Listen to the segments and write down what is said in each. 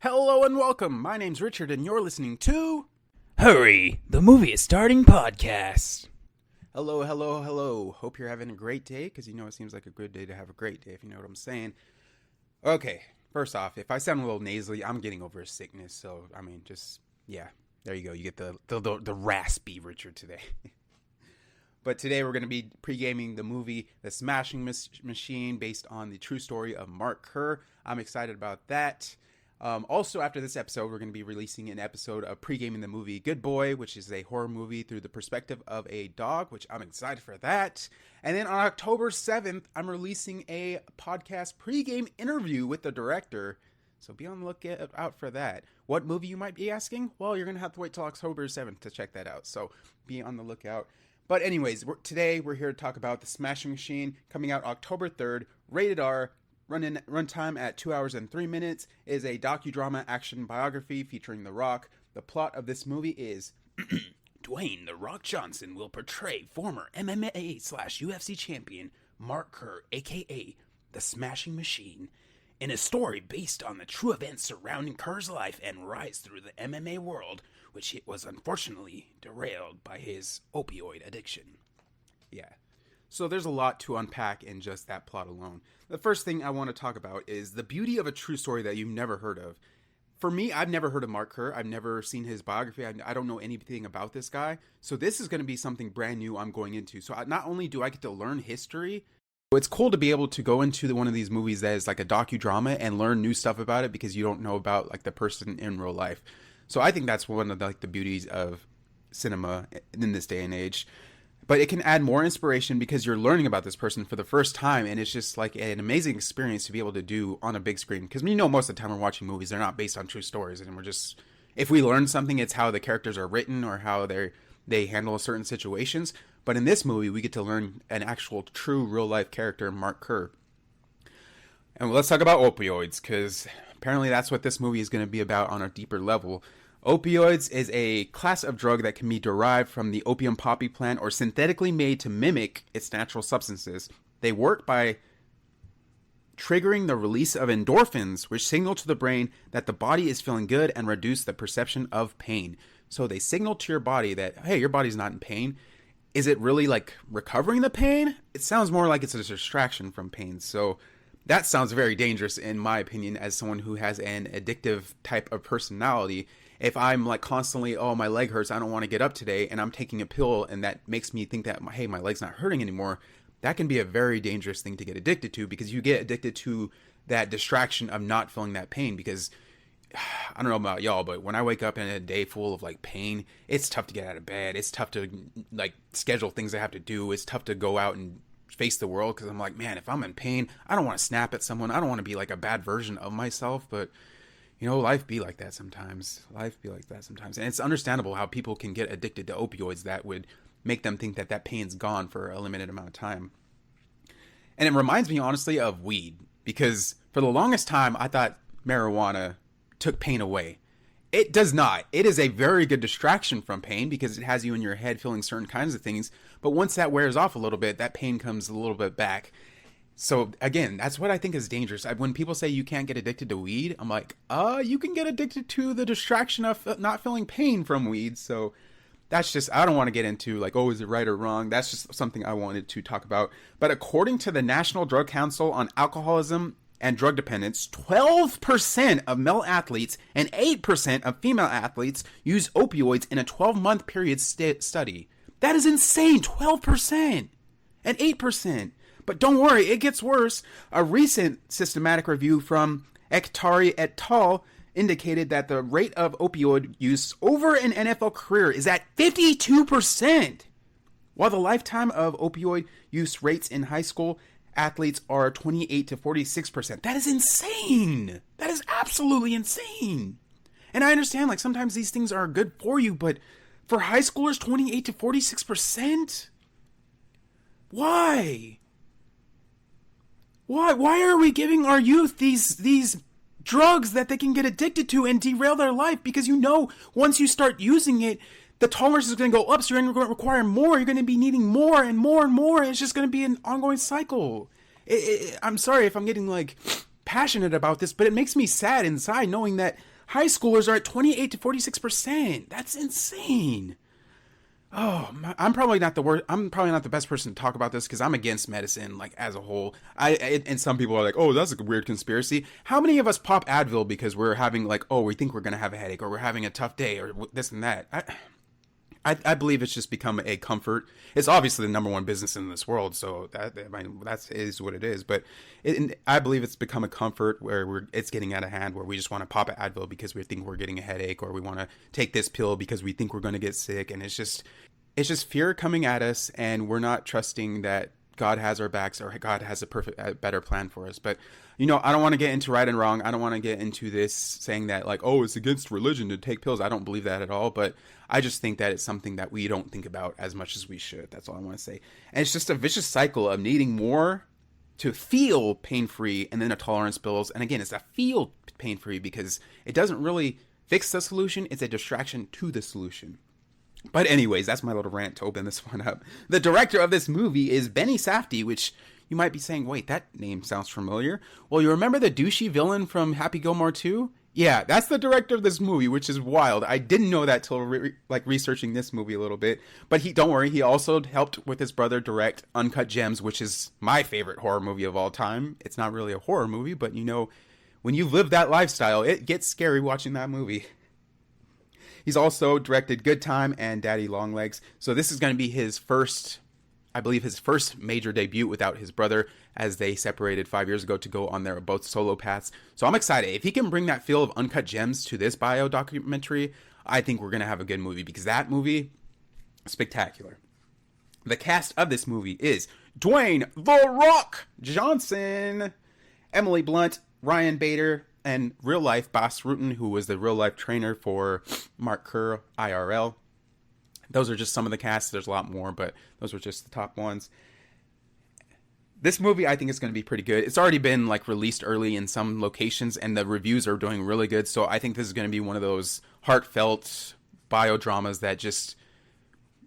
Hello and welcome. My name's Richard and you're listening to Hurry, the movie is starting podcast. Hello. Hope you're having a great day, because it seems like a good day to have a great day, if you know what I'm saying. Okay, first off, if I sound a little nasally, I'm getting over a sickness, so, there you go. You get the raspy Richard today. But today we're going to be pre-gaming the movie The Smashing Machine, based on the true story of Mark Kerr. I'm excited about that. Also, after this episode, we're going to be releasing an episode of pre-gaming the movie Good Boy, which is a horror movie through the perspective of a dog, which I'm excited for that. And then on October 7th, I'm releasing a podcast pre-game interview with the director. So be on the lookout for that. What movie, you might be asking? Well, you're going to have to wait till October 7th to check that out. So be on the lookout. But anyways, today we're here to talk about The Smashing Machine, coming out October 3rd, rated R. Runtime at 2 hours and 3 minutes, is a docudrama action biography featuring The Rock. The plot of this movie is Dwayne "The Rock" Johnson will portray former MMA/UFC champion Mark Kerr, aka The Smashing Machine, in a story based on the true events surrounding Kerr's life and rise through the MMA world, which it was unfortunately derailed by his opioid addiction. Yeah. So there's a lot to unpack in just that plot alone. The first thing I want to talk about is the beauty of a true story that you've never heard of. For me, I've never heard of Mark Kerr. I've never seen his biography. I don't know anything about this guy. So this is going to be something brand new I'm going into. So not only do I get to learn history, it's cool to be able to go into one of these movies that is like a docudrama and learn new stuff about it because you don't know about like the person in real life. So I think that's one of the beauties of cinema in this day and age. But it can add more inspiration because you're learning about this person for the first time, and it's just like an amazing experience to be able to do on a big screen. Because most of the time we're watching movies, they're not based on true stories, and if we learn something, it's how the characters are written or how they handle certain situations. But in this movie, we get to learn an actual true real life character, Mark Kerr. And let's talk about opioids, because apparently that's what this movie is going to be about on a deeper level. Opioids is a class of drug that can be derived from the opium poppy plant or synthetically made to mimic its natural substances. They work by triggering the release of endorphins, which signal to the brain that the body is feeling good and reduce the perception of pain. So they signal to your body that, hey, your body's not in pain. Is it really like recovering the pain? It sounds more like it's a distraction from pain. So that sounds very dangerous in my opinion as someone who has an addictive type of personality. If I'm like constantly, oh, my leg hurts, I don't want to get up today, and I'm taking a pill and that makes me think that, hey, my leg's not hurting anymore, that can be a very dangerous thing to get addicted to, because you get addicted to that distraction of not feeling that pain. Because I don't know about y'all, but when I wake up in a day full of like pain, it's tough to get out of bed. It's tough to like schedule things I have to do. It's tough to go out and face the world, because I'm like, man, if I'm in pain, I don't want to snap at someone. I don't want to be like a bad version of myself, but life be like that sometimes. And it's understandable how people can get addicted to opioids that would make them think that pain's gone for a limited amount of time. And it reminds me, honestly, of weed. Because for the longest time, I thought marijuana took pain away. It does not. It is a very good distraction from pain because it has you in your head feeling certain kinds of things. But once that wears off a little bit, that pain comes a little bit back. So again, that's what I think is dangerous. When people say you can't get addicted to weed, I'm like, you can get addicted to the distraction of not feeling pain from weed. So that's just, I don't want to get into like, oh, is it right or wrong? That's just something I wanted to talk about. But according to the National Drug Council on Alcoholism and Drug Dependence, 12% of male athletes and 8% of female athletes use opioids in a 12-month period study. That is insane. 12% and 8%. But don't worry, it gets worse. A recent systematic review from Ekhtari et al. Indicated that the rate of opioid use over an NFL career is at 52%, while the lifetime of opioid use rates in high school athletes are 28 to 46%. That is insane. That is absolutely insane. And I understand, like, sometimes these things are good for you, but for high schoolers, 28 to 46%? Why? Why are we giving our youth these drugs that they can get addicted to and derail their life? Because once you start using it, the tolerance is going to go up, so you're going to require more. You're going to be needing more and more and more. And it's just going to be an ongoing cycle. I'm sorry if I'm getting like passionate about this, but it makes me sad inside knowing that High schoolers are at 28 to 46%. That's insane. Oh, I'm probably not the worst. I'm probably not the best person to talk about this because I'm against medicine, like as a whole. And some people are like, "Oh, that's a weird conspiracy." How many of us pop Advil because we're having like, oh, we think we're gonna have a headache, or we're having a tough day, or this and that? I believe it's just become a comfort. It's obviously the number one business in this world, so that is what it is. But I believe it's become a comfort where it's getting out of hand, where we just want to pop an Advil because we think we're getting a headache, or we want to take this pill because we think we're going to get sick, and it's just fear coming at us, and we're not trusting that God has our backs, or God has a better plan for us. But, I don't want to get into right and wrong. I don't want to get into this saying that like, oh, it's against religion to take pills. I don't believe that at all. But I just think that it's something that we don't think about as much as we should. That's all I want to say. And it's just a vicious cycle of needing more to feel pain-free, and then a tolerance builds. And again, it's a feel pain-free because it doesn't really fix the solution. It's a distraction to the solution. But anyways, that's my little rant to open this one up. The director of this movie is Benny Safdie, which you might be saying, wait, that name sounds familiar. Well, you remember the douchey villain from Happy Gilmore 2? Yeah, that's the director of this movie, which is wild. I didn't know that till researching this movie a little bit. But don't worry, he also helped with his brother direct Uncut Gems, which is my favorite horror movie of all time. It's not really a horror movie, but when you've lived that lifestyle, it gets scary watching that movie. He's also directed Good Time and Daddy Longlegs. So this is going to be his first major debut without his brother, as they separated 5 years ago to go on their both solo paths. So I'm excited. If he can bring that feel of Uncut Gems to this bio documentary, I think we're going to have a good movie, because that movie, spectacular. The cast of this movie is Dwayne "The Rock" Johnson, Emily Blunt, Ryan Bader, and real life Bas Rutten, who was the real life trainer for Mark Kerr IRL. Those are just some of the casts. There's a lot more, but those were just the top ones. This movie, I think, is going to be pretty good. It's already been released early in some locations, and the reviews are doing really good. So I think this is going to be one of those heartfelt biodramas that just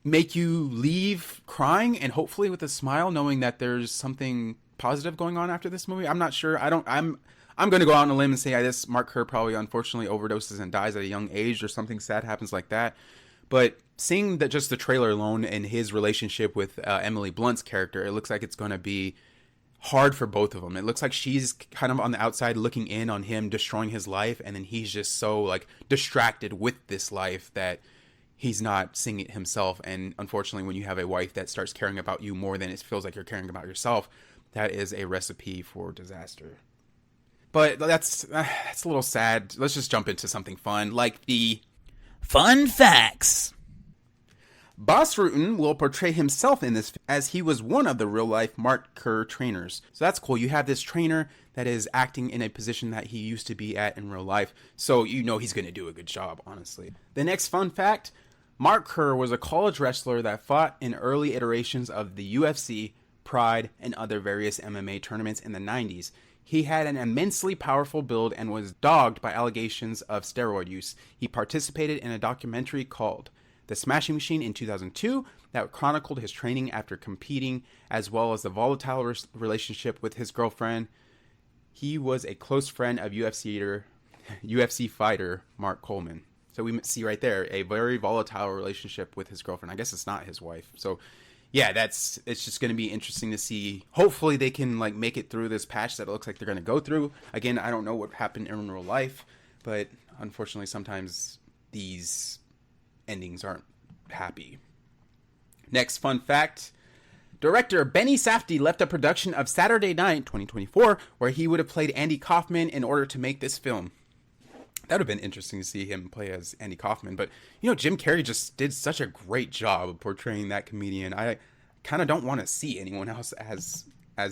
make you leave crying, and hopefully with a smile, knowing that there's something positive going on after this movie. I'm not sure. I'm going to go out on a limb and say this Mark Kerr probably unfortunately overdoses and dies at a young age, or something sad happens like that. But seeing that, just the trailer alone, and his relationship with Emily Blunt's character, it looks like it's going to be hard for both of them. It looks like she's kind of on the outside looking in on him destroying his life, and then he's just so distracted with this life that he's not seeing it himself. And unfortunately, when you have a wife that starts caring about you more than it feels like you're caring about yourself, that is a recipe for disaster. But that's a little sad. Let's just jump into something fun, like the Fun Facts. Bas Rutten will portray himself in this as he was one of the real-life Mark Kerr trainers. So that's cool. You have this trainer that is acting in a position that he used to be at in real life. So he's going to do a good job, honestly. The next fun fact, Mark Kerr was a college wrestler that fought in early iterations of the UFC, Pride, and other various MMA tournaments in the 90s. He had an immensely powerful build and was dogged by allegations of steroid use. He participated in a documentary called The Smashing Machine in 2002 that chronicled his training after competing, as well as the volatile relationship with his girlfriend. He was a close friend of UFC fighter Mark Coleman. So we see right there a very volatile relationship with his girlfriend. I guess it's not his wife. So yeah, it's just going to be interesting to see. Hopefully they can make it through this patch that it looks like they're going to go through. Again, I don't know what happened in real life, but unfortunately sometimes these endings aren't happy. Next fun fact, director Benny Safdie left a production of Saturday Night 2024 where he would have played Andy Kaufman in order to make this film. That would have been interesting to see him play as Andy Kaufman. But, Jim Carrey just did such a great job of portraying that comedian. I kind of don't want to see anyone else as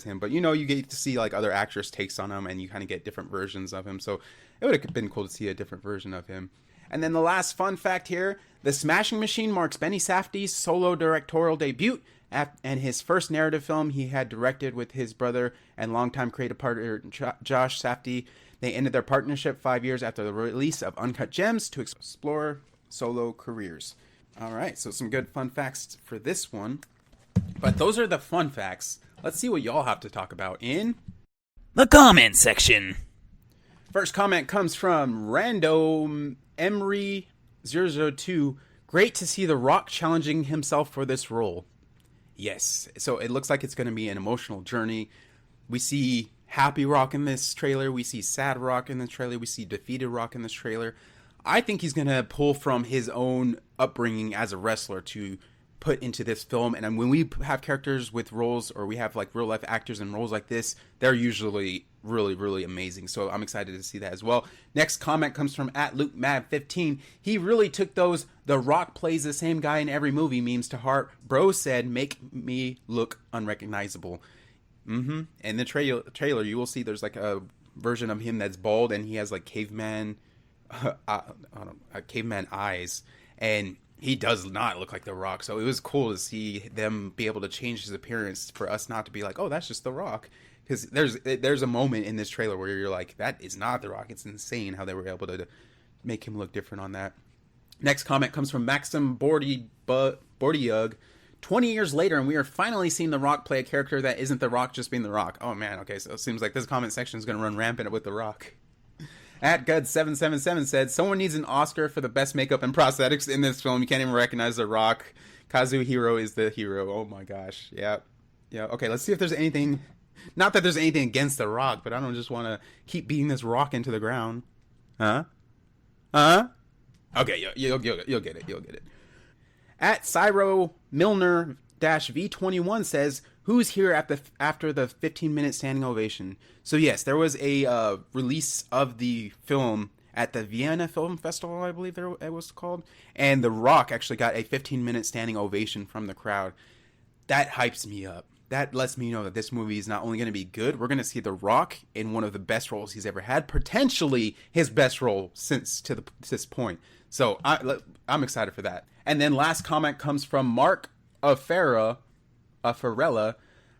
him. But, you get to see, other actors' takes on him, and you kind of get different versions of him. So it would have been cool to see a different version of him. And then the last fun fact here, The Smashing Machine marks Benny Safdie's solo directorial debut and his first narrative film he had directed with his brother and longtime creative partner Josh Safdie. They ended their partnership 5 years after the release of Uncut Gems to explore solo careers. All right, so some good fun facts for this one. But those are the fun facts. Let's see what y'all have to talk about in the comment section. First comment comes from Random Emery002. Great to see The Rock challenging himself for this role. Yes, so it looks like it's going to be an emotional journey. We see happy Rock in this trailer. We see sad Rock in this trailer. We see defeated Rock in this trailer. I think he's going to pull from his own upbringing as a wrestler to put into this film. And when we have characters with roles, or we have like real life actors in roles like this, they're usually really, really amazing. So I'm excited to see that as well. Next comment comes from @LukeMav15. He really took those "The Rock plays the same guy in every movie" memes to heart. Bro said, "Make me look unrecognizable." In the trailer, you will see there's like a version of him that's bald and he has like caveman eyes, and he does not look like The Rock. So it was cool to see them be able to change his appearance for us not to be like, oh, that's just The Rock. Because there's a moment in this trailer where you're like, that is not The Rock. It's insane how they were able to make him look different on that. Next comment comes from Maxim Bordiug. 20 years later, and we are finally seeing The Rock play a character that isn't The Rock just being The Rock. Oh man, okay, so it seems like this comment section is going to run rampant with The Rock. @Gud777 said, someone needs an Oscar for the best makeup and prosthetics in this film. You can't even recognize The Rock. Kazuhiro is the hero. Oh my gosh. Yeah. Okay, let's see if there's anything. Not that there's anything against The Rock, but I don't just want to keep beating this rock into the ground. Huh? Okay, you'll get it. You'll get it. @Cyro Milner V21 says, who's here after the 15-minute standing ovation? So yes, there was a release of the film at the Vienna Film Festival, I believe it was called, and The Rock actually got a 15-minute standing ovation from the crowd. That hypes me up. That lets me know that this movie is not only going to be good, we're going to see The Rock in one of the best roles he's ever had, potentially his best role since to this point. So I'm excited for that. And then last comment comes from Mark Farella.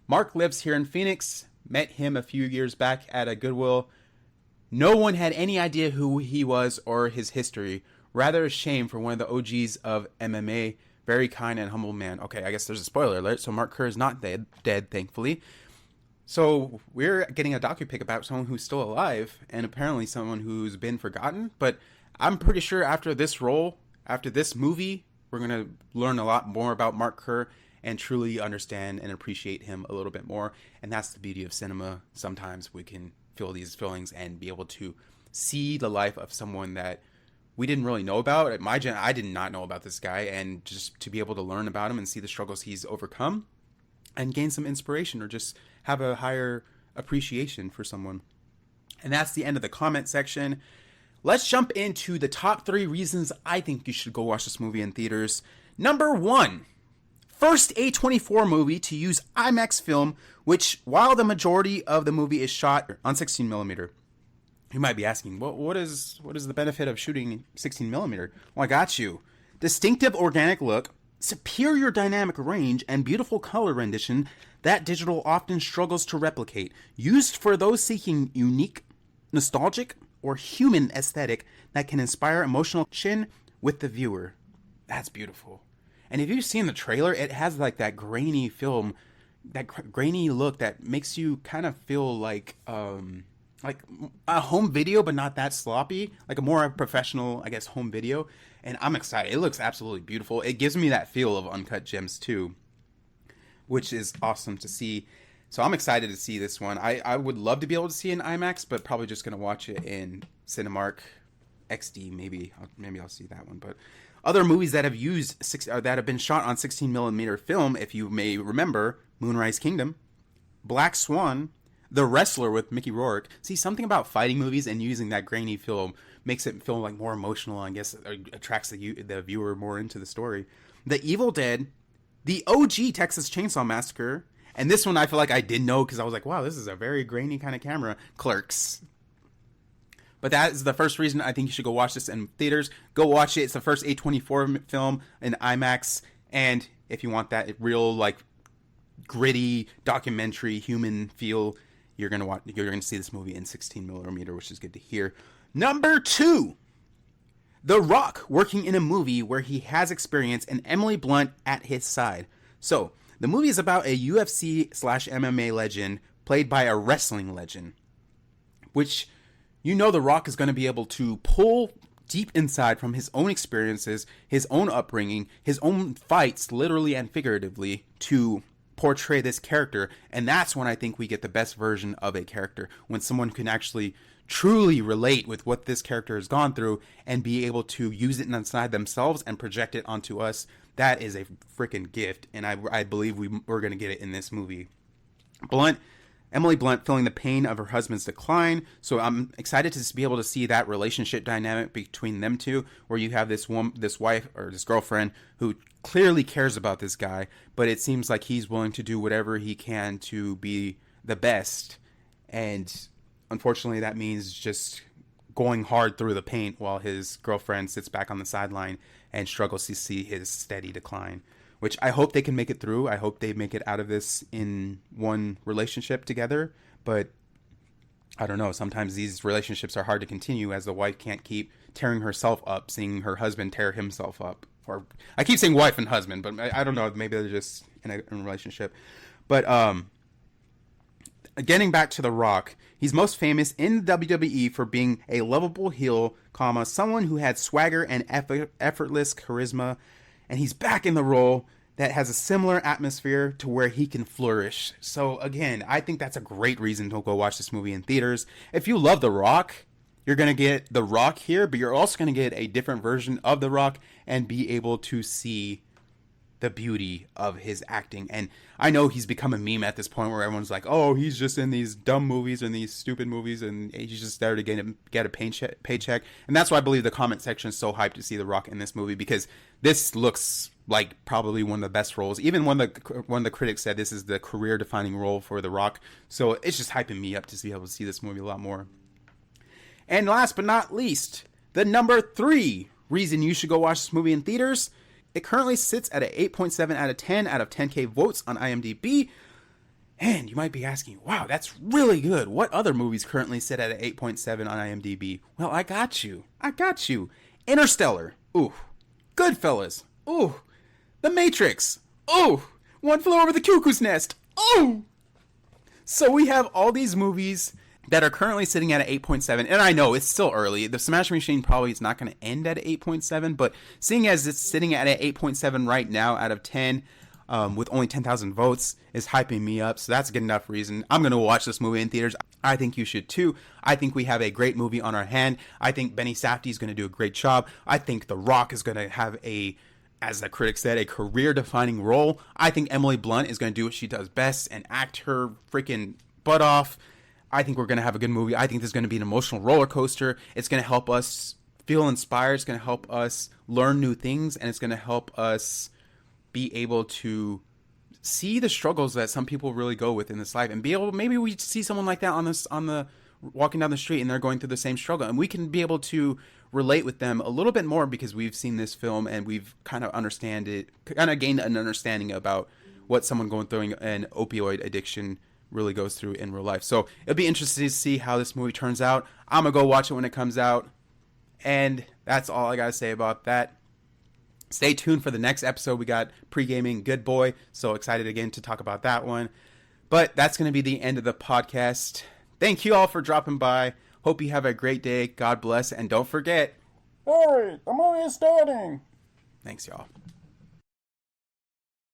Mark lives here in Phoenix. Met him a few years back at a Goodwill. No one had any idea who he was or his history. Rather a shame for one of the OGs of MMA. Very kind and humble man. Okay, I guess there's a spoiler alert. So Mark Kerr is not dead, thankfully. So we're getting a docupic about someone who's still alive, and apparently someone who's been forgotten. But I'm pretty sure after this movie, we're going to learn a lot more about Mark Kerr and truly understand and appreciate him a little bit more. And that's the beauty of cinema. Sometimes we can feel these feelings and be able to see the life of someone that we didn't really know about. At my I did not know about this guy, and just to be able to learn about him and see the struggles he's overcome and gain some inspiration or just have a higher appreciation for someone. And that's the end of the comment section. Let's jump into the top 3 reasons I think you should go watch this movie in theaters. Number 1, first A24 movie to use IMAX film, which while the majority of the movie is shot on 16mm. You might be asking, what is the benefit of shooting 16mm? Well, I got you. Distinctive organic look, superior dynamic range, and beautiful color rendition that digital often struggles to replicate. Used for those seeking unique, nostalgic, or human aesthetic that can inspire emotional connection with the viewer. That's beautiful. And if you've seen the trailer, it has like that grainy film, that grainy look that makes you kind of feel like a home video, but not that sloppy, like a more professional, I guess, home video. And I'm excited. It looks absolutely beautiful. It gives me that feel of Uncut Gems too, which is awesome to see. So I'm excited to see this one. I would love to be able to see it in IMAX, but probably just going to watch it in Cinemark XD. Maybe I'll see that one. But other movies that have that have been shot on 16mm film, if you may remember, Moonrise Kingdom, Black Swan, The Wrestler with Mickey Rourke. See, something about fighting movies and using that grainy film makes it feel like more emotional. I guess attracts the viewer more into the story. The Evil Dead, the OG Texas Chainsaw Massacre, and this one I feel like I did know because I was like, wow, this is a very grainy kind of camera. Clerks. But that is the first reason I think you should go watch this in theaters. Go watch it. It's the first A24 film in IMAX. And if you want that real, like, gritty, documentary, human feel, you're gonna see this movie in 16mm, which is good to hear. Number 2, The Rock working in a movie where he has experience and Emily Blunt at his side. So, the movie is about a UFC/MMA legend played by a wrestling legend, which you know The Rock is going to be able to pull deep inside from his own experiences, his own upbringing, his own fights, literally and figuratively, to portray this character. And that's when I think we get the best version of a character, when someone can actually truly relate with what this character has gone through and be able to use it inside themselves and project it onto us. That is a freaking gift, and I believe we're going to get it in this movie. Emily Blunt feeling the pain of her husband's decline, so I'm excited to be able to see that relationship dynamic between them two, where you have this wife or this girlfriend who clearly cares about this guy, but it seems like he's willing to do whatever he can to be the best, and unfortunately that means just going hard through the paint while his girlfriend sits back on the sideline and struggles to see his steady decline. Which I hope they can make it through. I hope they make it out of this in one relationship together. But I don't know. Sometimes these relationships are hard to continue, as the wife can't keep tearing herself up, seeing her husband tear himself up. Or I keep saying wife and husband, but I don't know. Maybe they're just in a relationship. But getting back to The Rock, he's most famous in the WWE for being a lovable heel, someone who had swagger and effortless charisma. And he's back in the role that has a similar atmosphere to where he can flourish. So again, I think that's a great reason to go watch this movie in theaters. If you love The Rock, you're going to get The Rock here, but you're also going to get a different version of The Rock and be able to see the beauty of his acting. And I know he's become a meme at this point where everyone's like, oh, he's just in these dumb movies and these stupid movies and he's just there to get a paycheck. And that's why I believe the comment section is so hyped to see The Rock in this movie, because this looks like probably one of the best roles. Even when the critics said this is the career defining role for The Rock. So it's just hyping me up to be able to see this movie a lot more. And last but not least, the number 3 reason you should go watch this movie in theaters. It currently sits at an 8.7 out of 10 out of 10K votes on IMDb. And you might be asking, wow, that's really good. What other movies currently sit at an 8.7 on IMDb? Well, I got you. Interstellar. Ooh. Goodfellas. Ooh. The Matrix. Ooh. One Flew Over the Cuckoo's Nest. Ooh. So we have all these movies that are currently sitting at an 8.7, and I know it's still early. The Smash Machine probably is not going to end at 8.7, but seeing as it's sitting at an 8.7 right now out of 10, with only 10,000 votes, is hyping me up, so that's a good enough reason. I'm going to watch this movie in theaters. I think you should too. I think we have a great movie on our hand. I think Benny Safdie is going to do a great job. I think The Rock is going to have as the critics said, a career-defining role. I think Emily Blunt is going to do what she does best and act her freaking butt off. I think we're going to have a good movie. I think there's going to be an emotional roller coaster. It's going to help us feel inspired. It's going to help us learn new things. And it's going to help us be able to see the struggles that some people really go with in this life. And be able, maybe we see someone like that on the walking down the street and they're going through the same struggle. And we can be able to relate with them a little bit more because we've seen this film and we've kind of gained an understanding about what someone going through an opioid addiction really goes through in real life. So it'll be interesting to see how this movie turns out. I'm gonna go watch it when it comes out, and that's all I gotta say about that. Stay tuned for the next episode. We got Pre-Gaming Good Boy, so excited again to talk about that one. But that's gonna be the end of the podcast. Thank you all for dropping by. Hope you have a great day. God bless, and don't forget, hurry, the movie is starting. Thanks, y'all.